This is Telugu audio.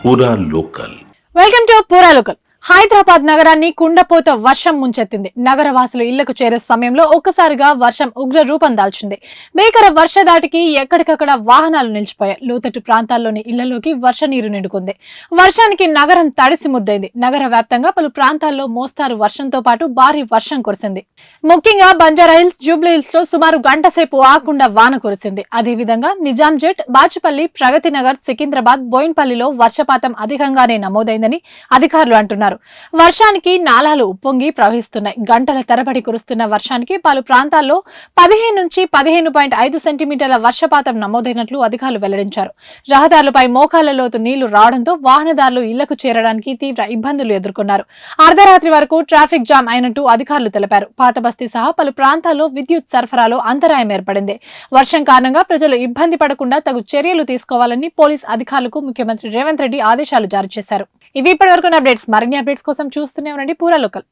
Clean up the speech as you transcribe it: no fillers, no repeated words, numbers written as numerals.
పూరా లోకల్. వెల్కమ్ టు పూరా లోకల్. హైదరాబాద్ నగరాన్ని కుండపోత వర్షం ముంచెత్తింది. నగర వాసులు ఇళ్లకు చేరే సమయంలో ఒక్కసారిగా వర్షం ఉగ్ర రూపం దాల్చింది. భీకర వర్షధాటికి ఎక్కడికక్కడ వాహనాలు నిలిచిపోయాయి. లోతట్టు ప్రాంతాల్లోని ఇళ్లలోకి వర్ష నీరు నిండుకుంది. వర్షానికి నగరం తడిసి ముద్దైంది. నగర వ్యాప్తంగా పలు ప్రాంతాల్లో మోస్తారు వర్షంతో పాటు భారీ వర్షం కురిసింది. ముఖ్యంగా బంజారాహిల్స్, జూబ్లీహిల్స్ లో సుమారు గంట సేపు ఆకుండా వాన కురిసింది. అదేవిధంగా నిజాంజెట్, బాచుపల్లి, ప్రగతి నగర్, సికింద్రాబాద్, బోయిన్పల్లిలో వర్షపాతం అధికంగానే నమోదైందని అధికారులు అంటున్నారు. వర్షానికి నాలాలు ఉప్పొంగి ప్రవహిస్తున్నాయి. గంటల తరబడి కురుస్తున్న వర్షానికి పలు ప్రాంతాల్లో 15 నుంచి 15.5 సెంటీమీటర్ల వర్షపాతం నమోదైనట్లు అధికారులు వెల్లడించారు. రహదారులపై మోకాళ్ల లోతు నీళ్లు రావడంతో వాహనదారులు ఇళ్లకు చేరడానికి తీవ్ర ఇబ్బందులు ఎదుర్కొన్నారు. అర్ధరాత్రి వరకు ట్రాఫిక్ జామ్ అయినట్టు అధికారులు తెలిపారు. పాతబస్తీ సహా పలు ప్రాంతాల్లో విద్యుత్ సరఫరాలో అంతరాయం ఏర్పడింది. వర్షం కారణంగా ప్రజలు ఇబ్బంది పడకుండా తగు చర్యలు తీసుకోవాలని పోలీస్ అధికారులకు ముఖ్యమంత్రి రేవంత్ రెడ్డి ఆదేశాలు జారీ చేశారు. ఇవి ఇప్పటివరకు అప్డేట్స్. మరిన్ని అప్డేట్స్ కోసం చూస్తూనే ఉండండి పూరా లోకల్.